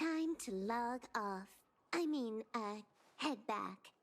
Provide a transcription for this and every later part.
Time to log off. Head back.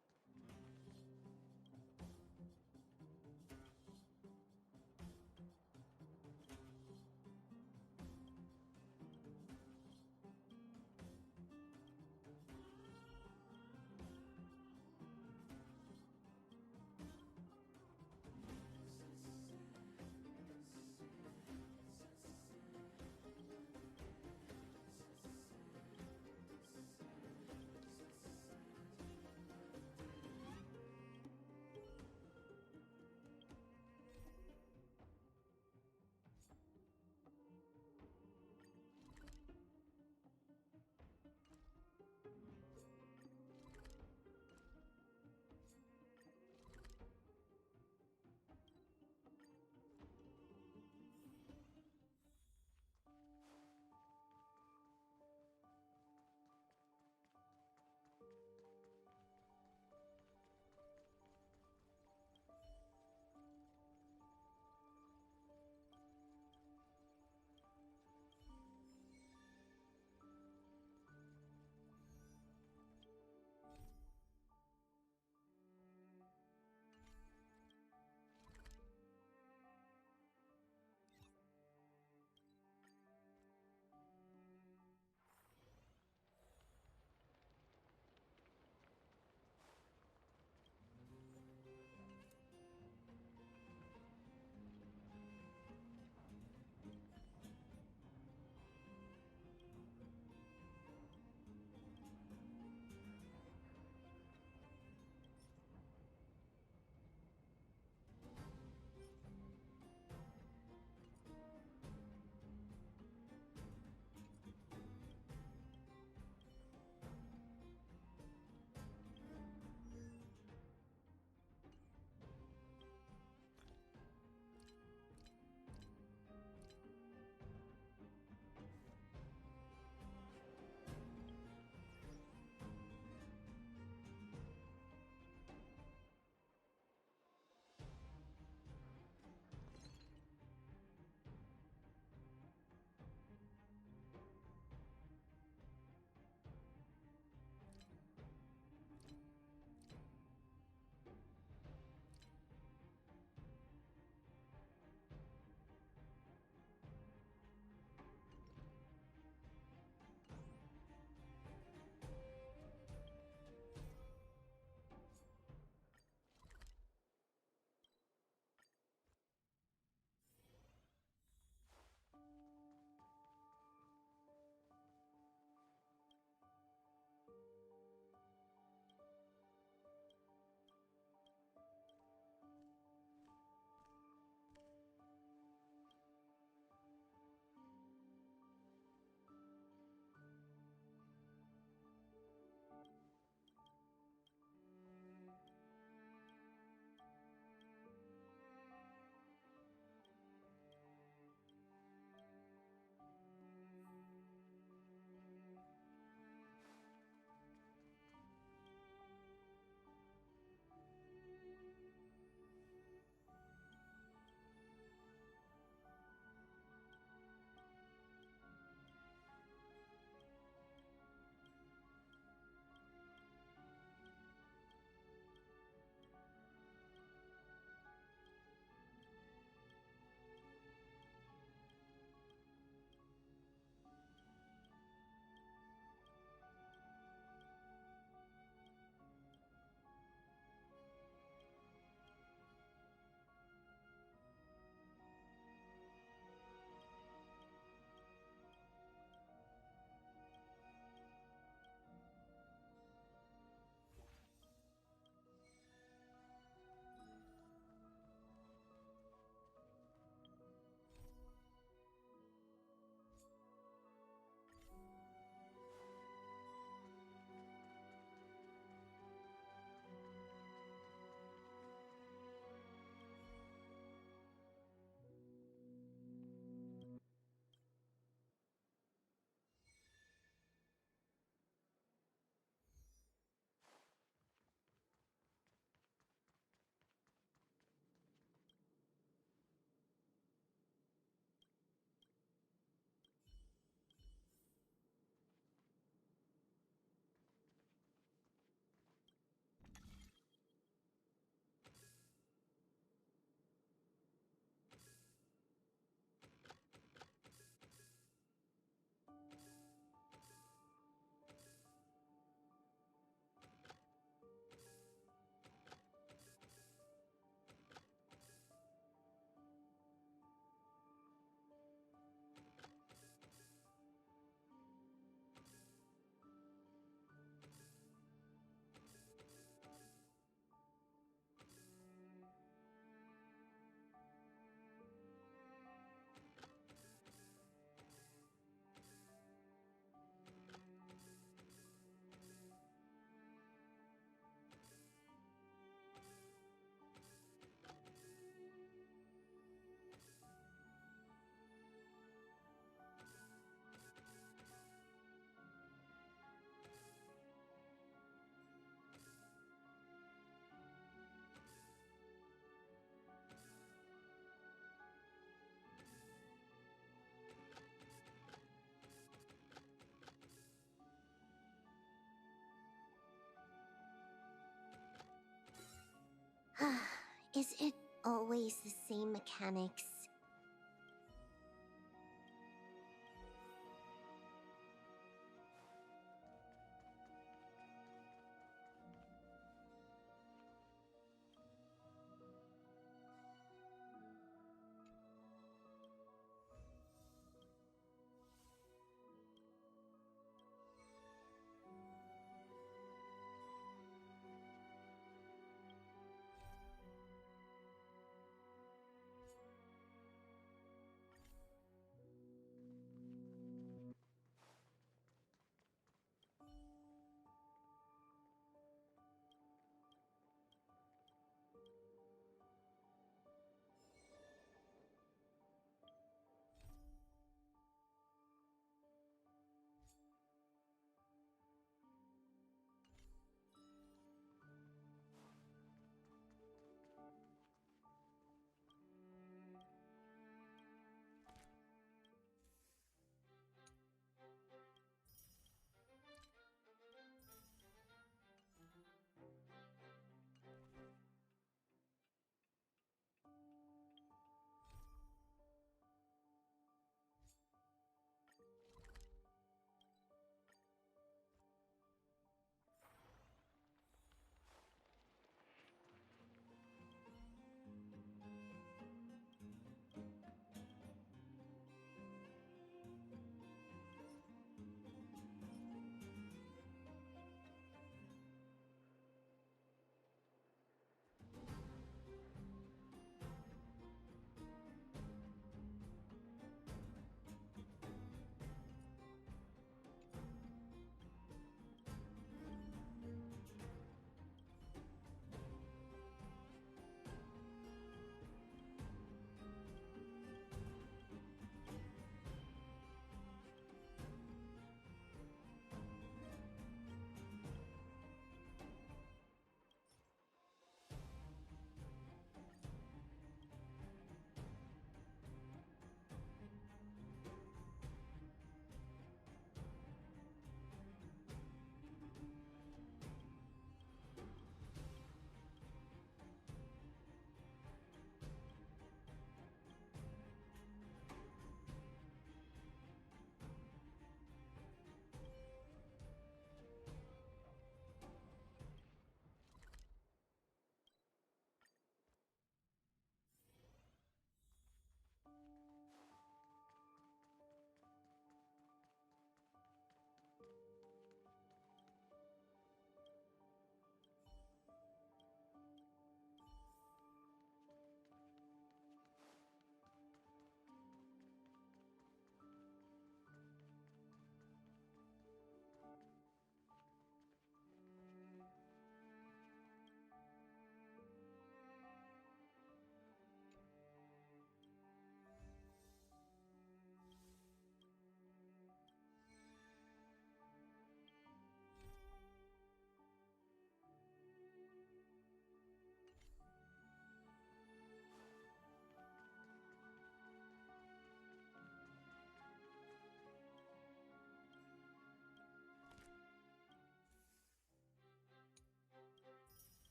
Is it always the same mechanics?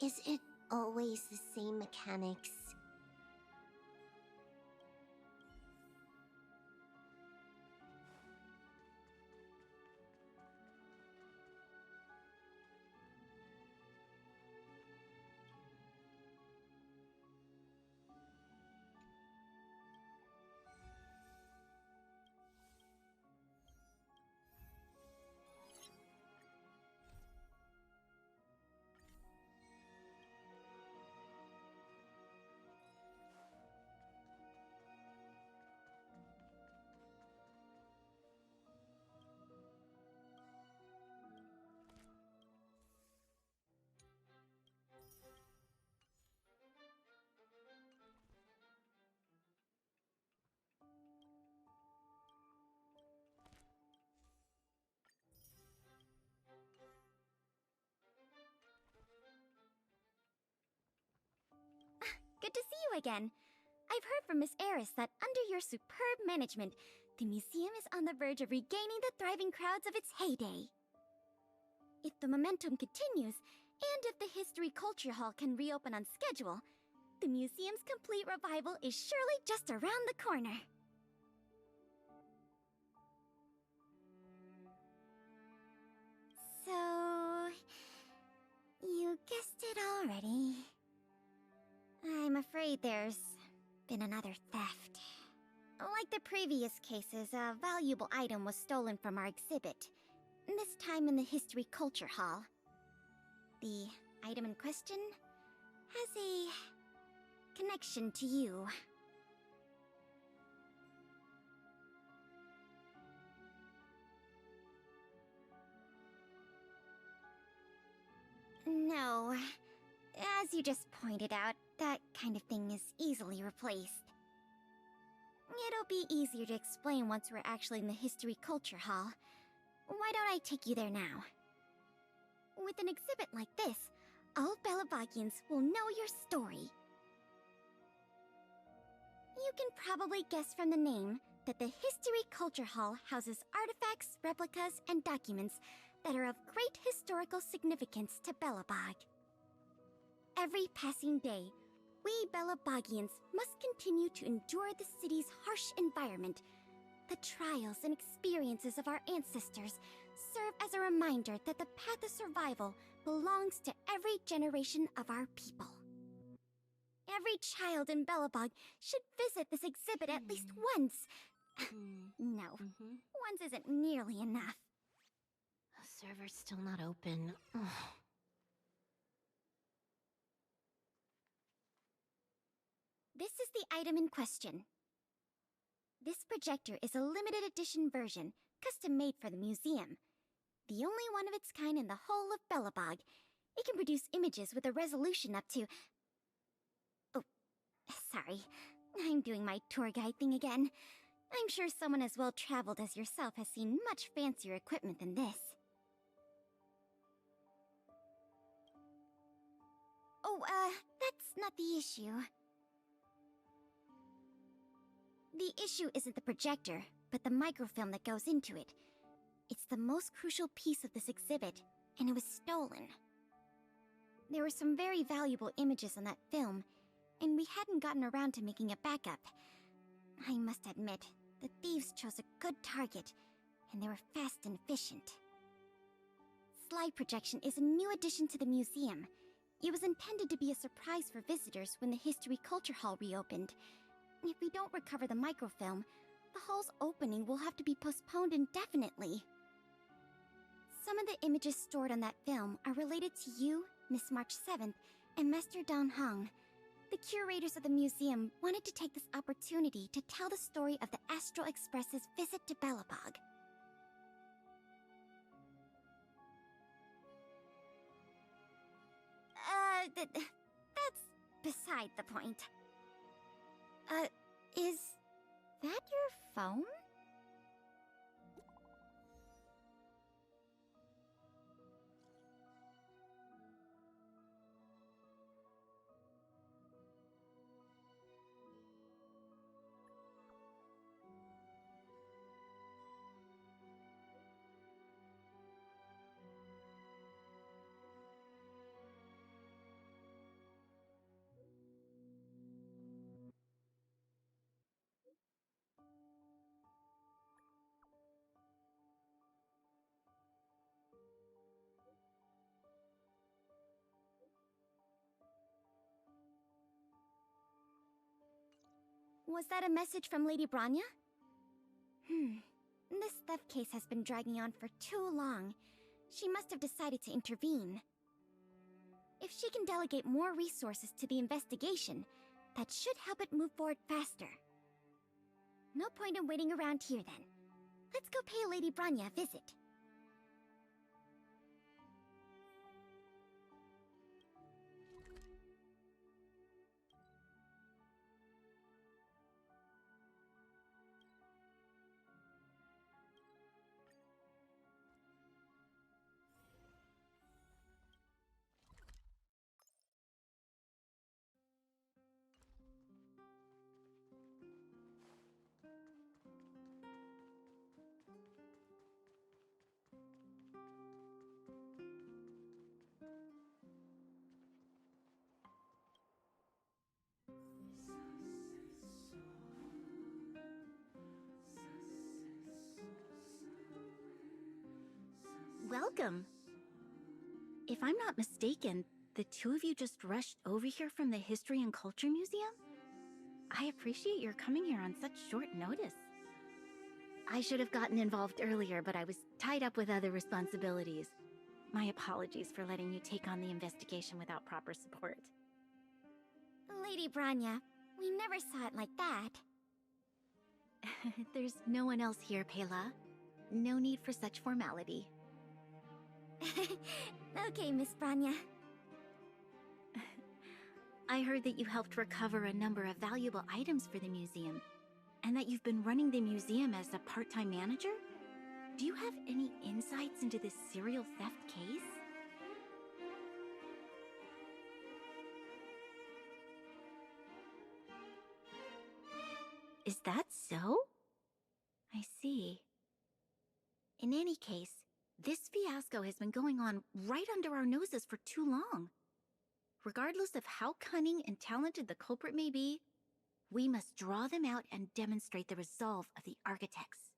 Is it always the same mechanics? Good to see you again. I've heard from Miss Eris that under your superb management, the museum is on the verge of regaining the thriving crowds of its heyday. If the momentum continues, and if the History Culture Hall can reopen on schedule, the museum's complete revival is surely just around the corner. So... you guessed it already. I'm afraid there's been another theft. Like the previous cases, a valuable item was stolen from our exhibit, this time in the History Culture Hall. The item in question has a connection to you. No. As you just pointed out, that kind of thing is easily replaced. It'll be easier to explain once we're actually in the History Culture Hall. Why don't I take you there now? With an exhibit like this, all Belabagians will know your story. You can probably guess from the name that the History Culture Hall houses artifacts, replicas, and documents that are of great historical significance to Belobog. Every passing day, we Belabagians must continue to endure the city's harsh environment. The trials and experiences of our ancestors serve as a reminder that the path of survival belongs to every generation of our people. Every child in Belobog should visit this exhibit at least once. No, once isn't nearly enough. The server's still not open. Ugh. This is the item in question. This projector is a limited edition version, custom made for the museum. The only one of its kind in the whole of Belobog. It can produce images with a resolution up to... Oh, sorry. I'm doing my tour guide thing again. I'm sure someone as well traveled as yourself has seen much fancier equipment than this. Oh, that's not the issue. The issue isn't the projector, but the microfilm that goes into it. It's the most crucial piece of this exhibit, and it was stolen. There were some very valuable images on that film, and we hadn't gotten around to making a backup. I must admit, the thieves chose a good target, and they were fast and efficient. Slide projection is a new addition to the museum. It was intended to be a surprise for visitors when the History Culture Hall reopened. If we don't recover the microfilm, the hall's opening will have to be postponed indefinitely. Some of the images stored on that film are related to you, Miss March 7th, and Master Dan Hong. The curators of the museum wanted to take this opportunity to tell the story of the Astral Express's visit to Belobog. That's beside the point. Is that your phone? Was that a message from Lady Branya? This theft case has been dragging on for too long. She must have decided to intervene. If she can delegate more resources to the investigation, that should help it move forward faster. No point in waiting around here then. Let's go pay Lady Branya a visit. Welcome. If I'm not mistaken, the two of you just rushed over here from the History and Culture Museum? I appreciate your coming here on such short notice. I should have gotten involved earlier, but I was tied up with other responsibilities. My apologies for letting you take on the investigation without proper support. Lady Branya, we never saw it like that. There's no one else here, Pela. No need for such formality. Okay, Miss Branya. I heard that you helped recover a number of valuable items for the museum, and that you've been running the museum as a part-time manager? Do you have any insights into this serial theft case? Is that so? I see. In any case, this fiasco has been going on right under our noses for too long. Regardless of how cunning and talented the culprit may be, we must draw them out and demonstrate the resolve of the architects.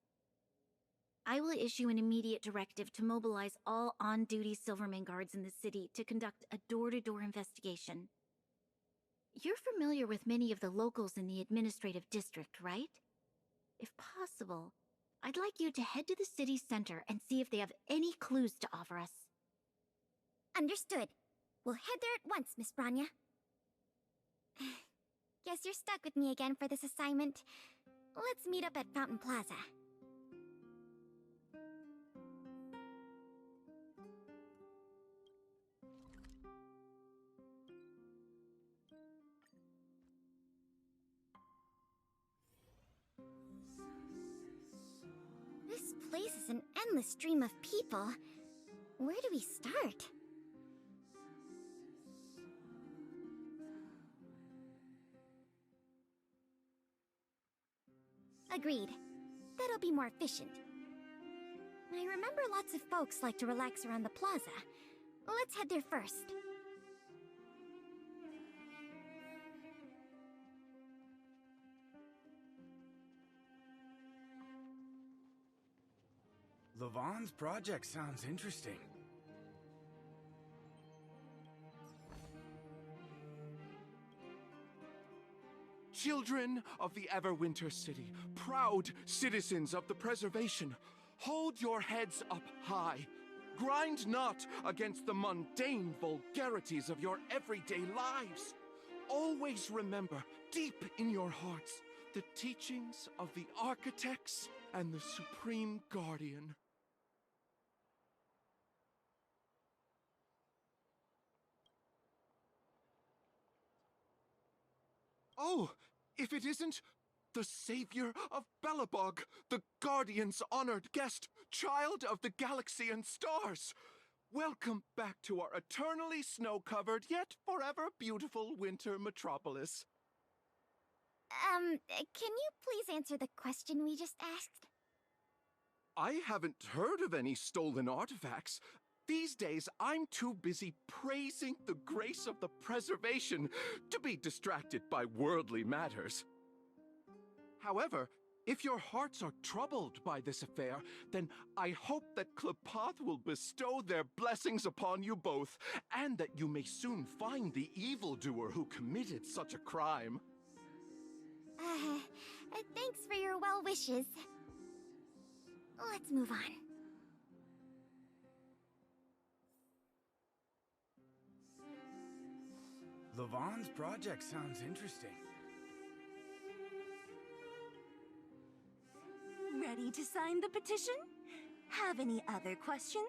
I will issue an immediate directive to mobilize all on-duty Silverman guards in the city to conduct a door-to-door investigation. You're familiar with many of the locals in the administrative district, right? If possible, I'd like you to head to the city center and see if they have any clues to offer us. Understood. We'll head there at once, Miss Branya. Guess you're stuck with me again for this assignment. Let's meet up at Fountain Plaza. This place is an endless stream of people. Where do we start? Agreed. That'll be more efficient. I remember lots of folks like to relax around the plaza. Let's head there first. Lavon's project sounds interesting. Children of the Everwinter City, proud citizens of the preservation, hold your heads up high. Grind not against the mundane vulgarities of your everyday lives. Always remember, deep in your hearts, the teachings of the architects and the Supreme Guardian. Oh, if it isn't the savior of Belobog, the Guardian's honored guest, child of the galaxy and stars. Welcome back to our eternally snow-covered yet forever beautiful winter metropolis. Can you please answer the question we just asked? I haven't heard of any stolen artifacts. These days, I'm too busy praising the grace of the preservation to be distracted by worldly matters. However, if your hearts are troubled by this affair, then I hope that Klepoth will bestow their blessings upon you both, and that you may soon find the evildoer who committed such a crime. Thanks for your well wishes. Let's move on. Levon's project sounds interesting. Ready to sign the petition? Have any other questions?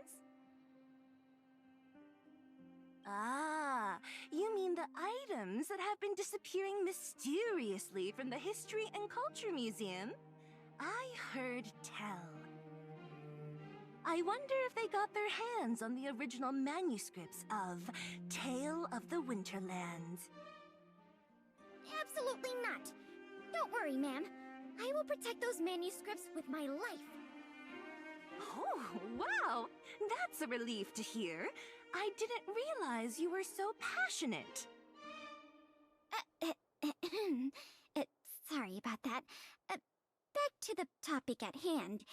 Ah, you mean the items that have been disappearing mysteriously from the History and Culture Museum? I heard tell. I wonder if they got their hands on the original manuscripts of Tale of the Winterlands. Absolutely not. Don't worry, ma'am. I will protect those manuscripts with my life. Oh, wow! That's a relief to hear. I didn't realize you were so passionate. Sorry about that. Back to the topic at hand.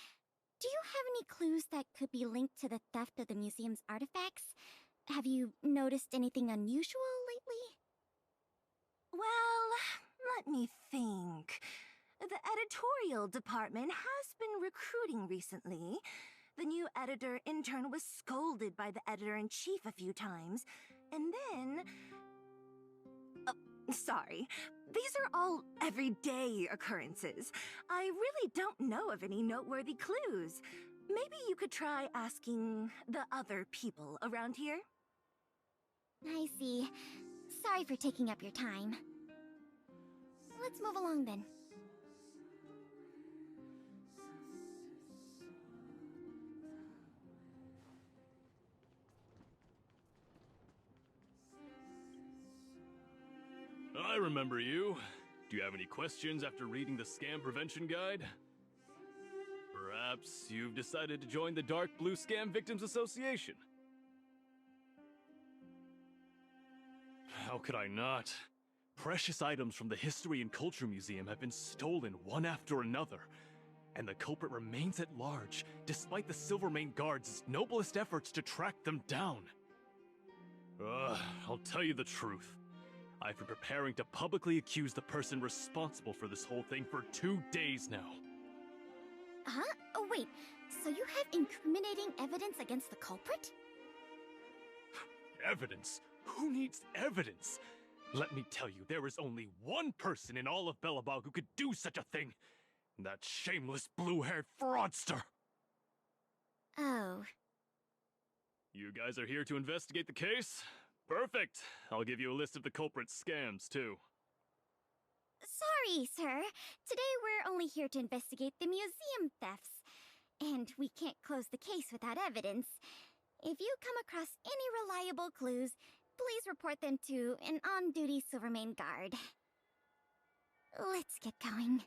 Do you have any clues that could be linked to the theft of the museum's artifacts? Have you noticed anything unusual lately? Well, let me think. The editorial department has been recruiting recently. The new editor-intern was scolded by the editor-in-chief a few times, and then... sorry. These are all everyday occurrences. I really don't know of any noteworthy clues. Maybe you could try asking the other people around here? I see. Sorry for taking up your time. Let's move along then. I remember you. Do you have any questions after reading the Scam Prevention Guide? Perhaps you've decided to join the Dark Blue Scam Victims Association. How could I not? Precious items from the History and Culture Museum have been stolen one after another, and the culprit remains at large, despite the Silvermane Guard's noblest efforts to track them down. I'll tell you the truth. I've been preparing to publicly accuse the person responsible for this whole thing for 2 days now. Huh? Oh, wait. So you have incriminating evidence against the culprit? Evidence? Who needs evidence? Let me tell you, there is only one person in all of Belobog who could do such a thing. That shameless blue-haired fraudster. Oh. You guys are here to investigate the case? Perfect. I'll give you a list of the culprit's scams, too. Sorry, sir. Today we're only here to investigate the museum thefts. And we can't close the case without evidence. If you come across any reliable clues, please report them to an on-duty Silvermane Guard. Let's get going.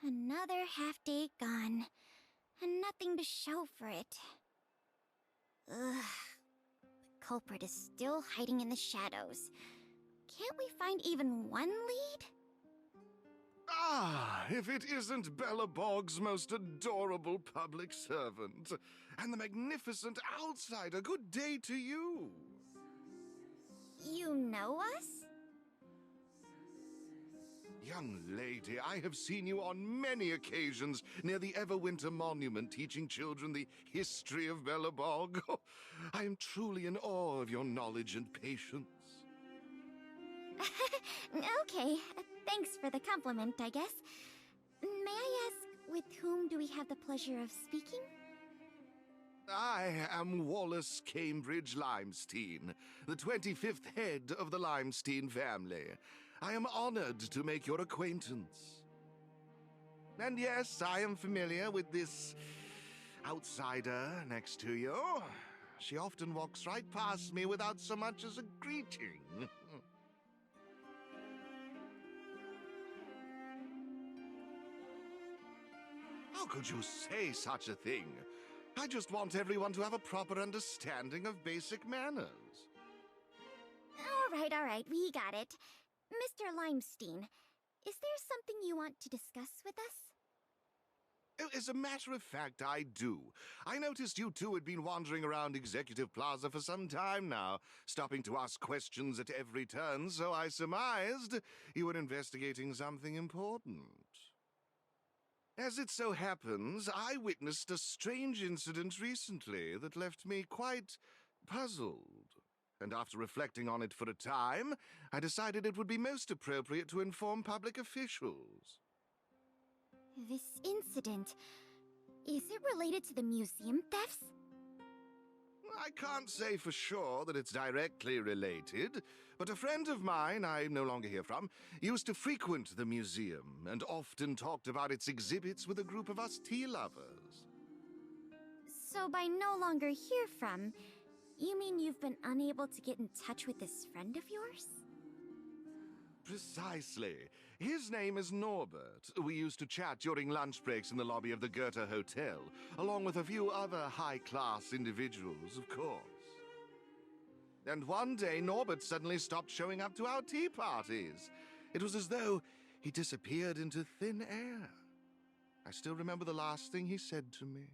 Another half-day gone. And nothing to show for it. Ugh. The culprit is still hiding in the shadows. Can't we find even one lead? Ah, if it isn't Belobog's most adorable public servant, and the magnificent outsider, good day to you. You know us? Young lady, I have seen you on many occasions near the Everwinter Monument teaching children the history of Belobog. I am truly in awe of your knowledge and patience. Okay, thanks for the compliment, I guess. May I ask, with whom do we have the pleasure of speaking? I am Wallace Cambridge Limestein, the 25th head of the Limestein family. I am honored to make your acquaintance. And yes, I am familiar with this outsider next to you. She often walks right past me without so much as a greeting. How could you say such a thing? I just want everyone to have a proper understanding of basic manners. All right, we got it. Mr. Limestein, is there something you want to discuss with us? as a matter of fact, I do. I noticed you two had been wandering around Executive Plaza for some time now, stopping to ask questions at every turn, so I surmised you were investigating something important. As it so happens, I witnessed a strange incident recently that left me quite puzzled. And after reflecting on it for a time, I decided it would be most appropriate to inform public officials. This incident, is it related to the museum thefts? I can't say for sure that it's directly related, but a friend of mine I no longer hear from used to frequent the museum and often talked about its exhibits with a group of us tea lovers. So by no longer hear from, you mean you've been unable to get in touch with this friend of yours? Precisely. His name is Norbert. We used to chat during lunch breaks in the lobby of the Goethe Hotel, along with a few other high-class individuals, of course. And one day, Norbert suddenly stopped showing up to our tea parties. It was as though he disappeared into thin air. I still remember the last thing he said to me.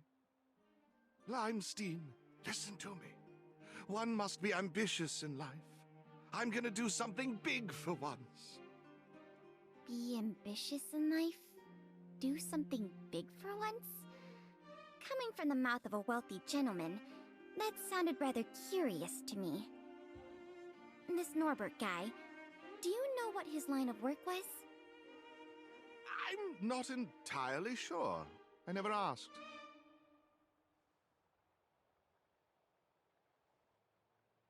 "Limestein, listen to me. One must be ambitious in life. I'm gonna do something big for once." Be ambitious in life? Do something big for once? Coming from the mouth of a wealthy gentleman, that sounded rather curious to me. This Norbert guy, do you know what his line of work was? I'm not entirely sure. I never asked.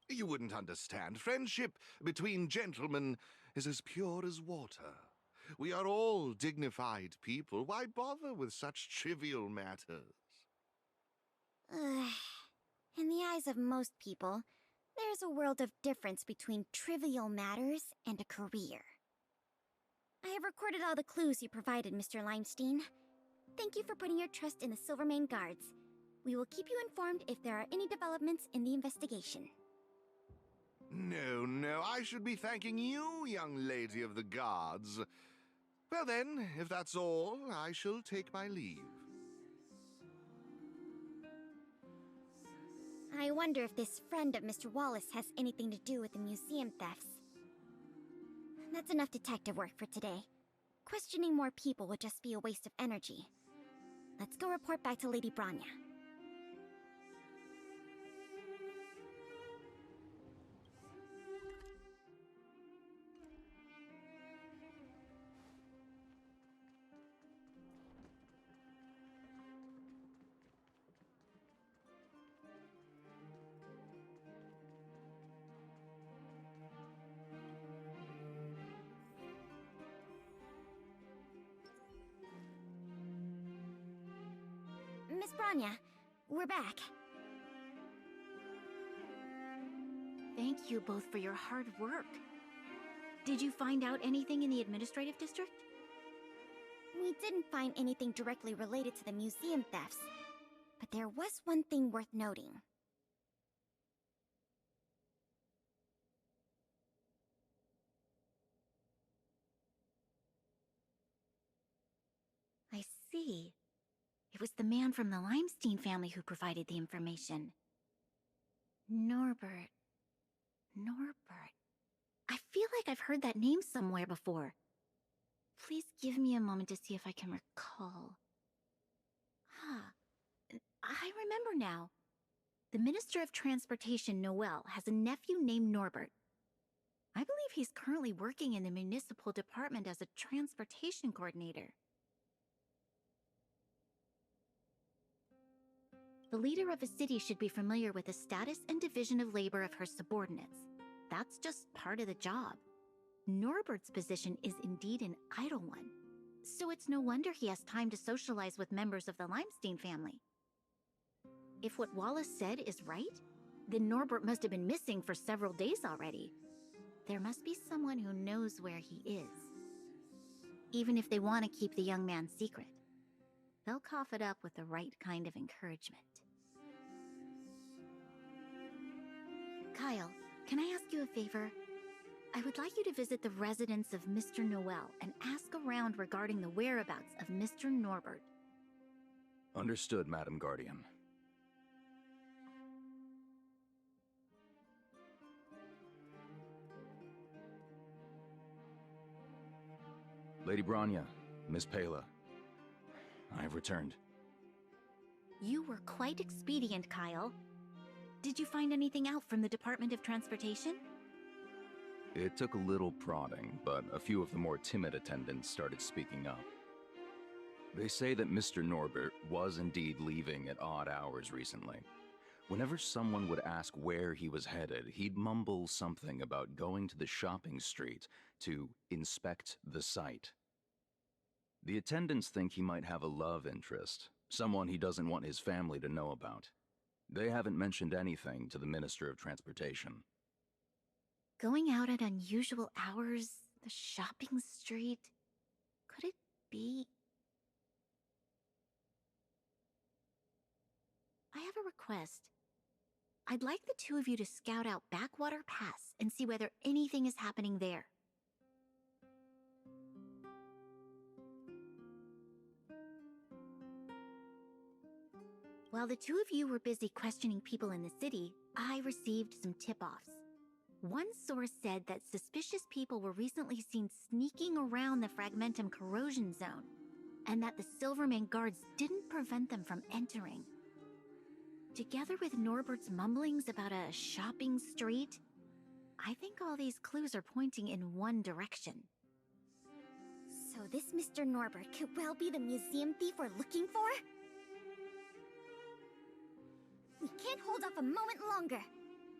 You wouldn't understand. Friendship between gentlemen is as pure as water. We are all dignified people. Why bother with such trivial matters? In the eyes of most people, there's a world of difference between trivial matters and a career. I have recorded all the clues you provided, Mr. Limestein. Thank you for putting your trust in the Silvermane Guards. We will keep you informed if there are any developments in the investigation. No, I should be thanking you, young lady of the guards. Well then, if that's all, I shall take my leave. I wonder if this friend of Mr. Wallace has anything to do with the museum thefts. That's enough detective work for today. Questioning more people would just be a waste of energy. Let's go report back to Lady Branya. Miss Branya, we're back. Thank you both for your hard work. Did you find out anything in the administrative district? We didn't find anything directly related to the museum thefts, but there was one thing worth noting. I see. It was the man from the Limestein family who provided the information. Norbert. I feel like I've heard that name somewhere before. Please give me a moment to see if I can recall. I remember now. The Minister of Transportation, Noel, has a nephew named Norbert. I believe he's currently working in the municipal department as a transportation coordinator. The leader of a city should be familiar with the status and division of labor of her subordinates. That's just part of the job. Norbert's position is indeed an idle one, so it's no wonder he has time to socialize with members of the Limestein family. If what Wallace said is right, then Norbert must have been missing for several days already. There must be someone who knows where he is. Even if they want to keep the young man secret, they'll cough it up with the right kind of encouragement. Kyle, can I ask you a favor? I would like you to visit the residence of Mr. Noel and ask around regarding the whereabouts of Mr. Norbert. Understood, Madam Guardian. Lady Branya, Miss Pela, I have returned. You were quite expedient, Kyle. Did you find anything out from the Department of Transportation? It took a little prodding, but a few of the more timid attendants started speaking up. They say that Mr. Norbert was indeed leaving at odd hours recently. Whenever someone would ask where he was headed, he'd mumble something about going to the shopping street to inspect the site. The attendants think he might have a love interest, someone he doesn't want his family to know about. They haven't mentioned anything to the Minister of Transportation. Going out at unusual hours, the shopping street. Could it be? I have a request. I'd like the two of you to scout out Backwater Pass and see whether anything is happening there. While the two of you were busy questioning people in the city, I received some tip-offs. One source said that suspicious people were recently seen sneaking around the Fragmentum corrosion zone, and that the Silvermane guards didn't prevent them from entering. Together with Norbert's mumblings about a shopping street, I think all these clues are pointing in one direction. So this Mr. Norbert could well be the museum thief we're looking for? We can't hold off a moment longer.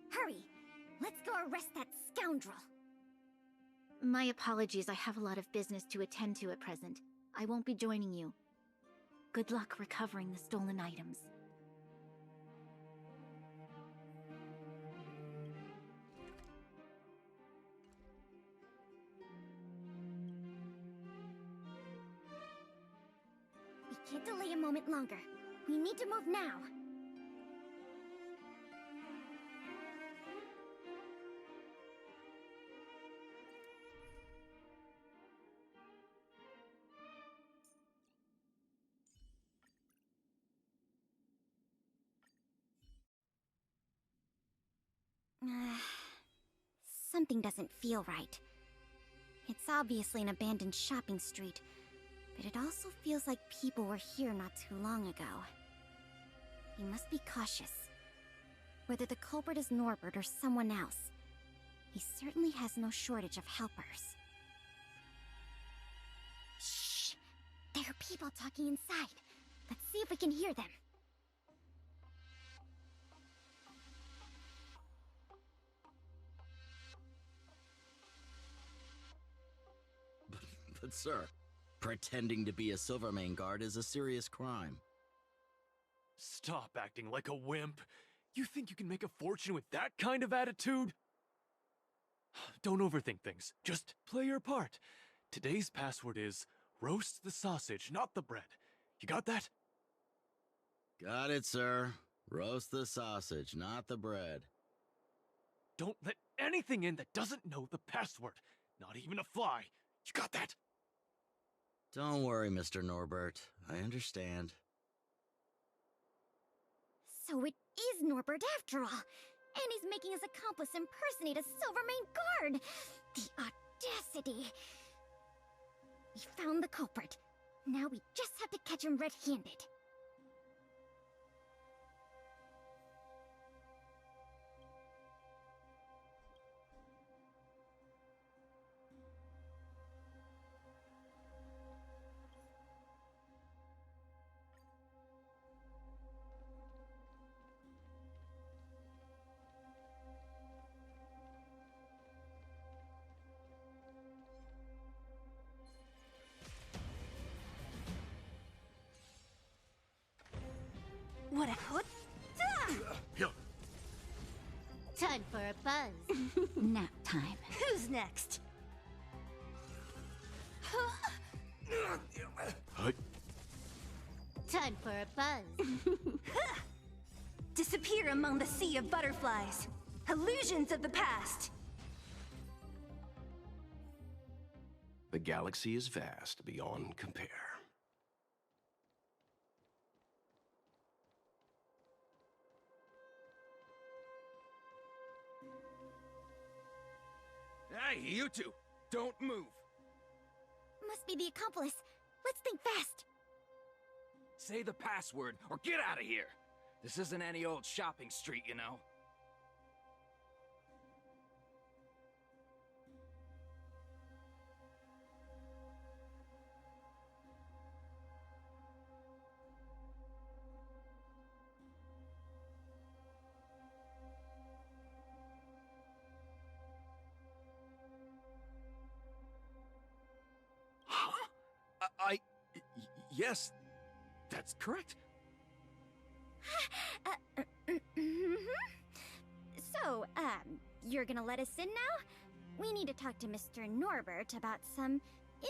Hurry! Let's go arrest that scoundrel! My apologies, I have a lot of business to attend to at present. I won't be joining you. Good luck recovering the stolen items. We can't delay a moment longer. We need to move now. Something doesn't feel right. It's obviously an abandoned shopping street, but it also feels like people were here not too long ago. We must be cautious. Whether the culprit is Norbert or someone else, he certainly has no shortage of helpers. Shh! There are people talking inside. Let's see if we can hear them. But sir, pretending to be a Silvermane guard is a serious crime. Stop acting like a wimp. You think you can make a fortune with that kind of attitude? Don't overthink things. Just play your part. Today's password is roast the sausage, not the bread. You got that? Got it, sir. Roast the sausage, not the bread. Don't let anything in that doesn't know the password. Not even a fly. You got that? Don't worry, Mr. Norbert. I understand. So it is Norbert after all, and he's making his accomplice impersonate a Silvermane guard! The audacity! We found the culprit. Now we just have to catch him red-handed. What? Time for a buzz. Nap time. Who's next? Time for a buzz. Disappear among the sea of butterflies. Illusions of the past. The galaxy is vast beyond compare. Hey, you two! Don't move! Must be the accomplice. Let's think fast. Say the password, or get out of here! This isn't any old shopping street, you know. Yes, that's correct. So, you're gonna let us in now? We need to talk to Mr. Norbert about some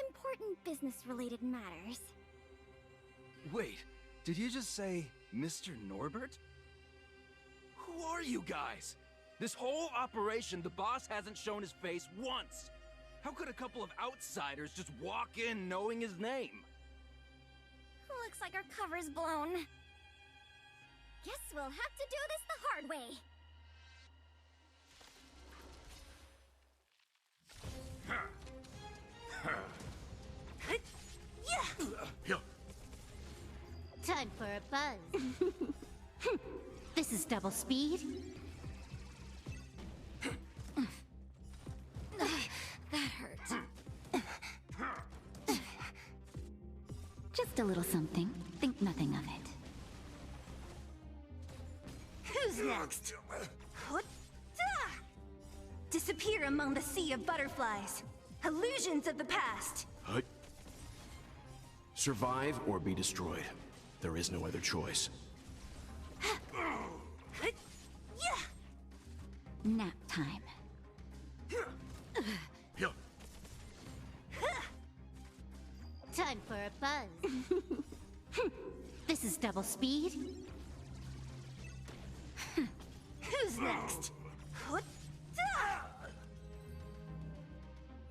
important business-related matters. Wait, did you just say Mr. Norbert? Who are you guys? This whole operation, the boss hasn't shown his face once. How could a couple of outsiders just walk in knowing his name? Looks like our cover's blown. Guess we'll have to do this the hard way. Time for a buzz. This is double speed. That hurts. Just a little something. Think nothing of it. Who's next? Disappear among the sea of butterflies. Illusions of the past. Survive or be destroyed. There is no other choice. Nap time. Time for a buzz. This is double speed. Who's next?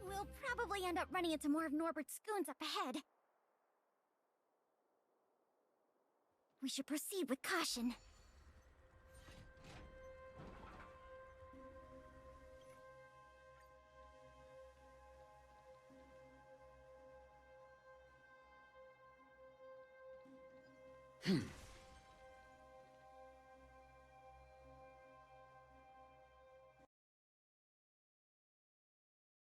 We'll probably end up running into more of Norbert's goons up ahead. We should proceed with caution.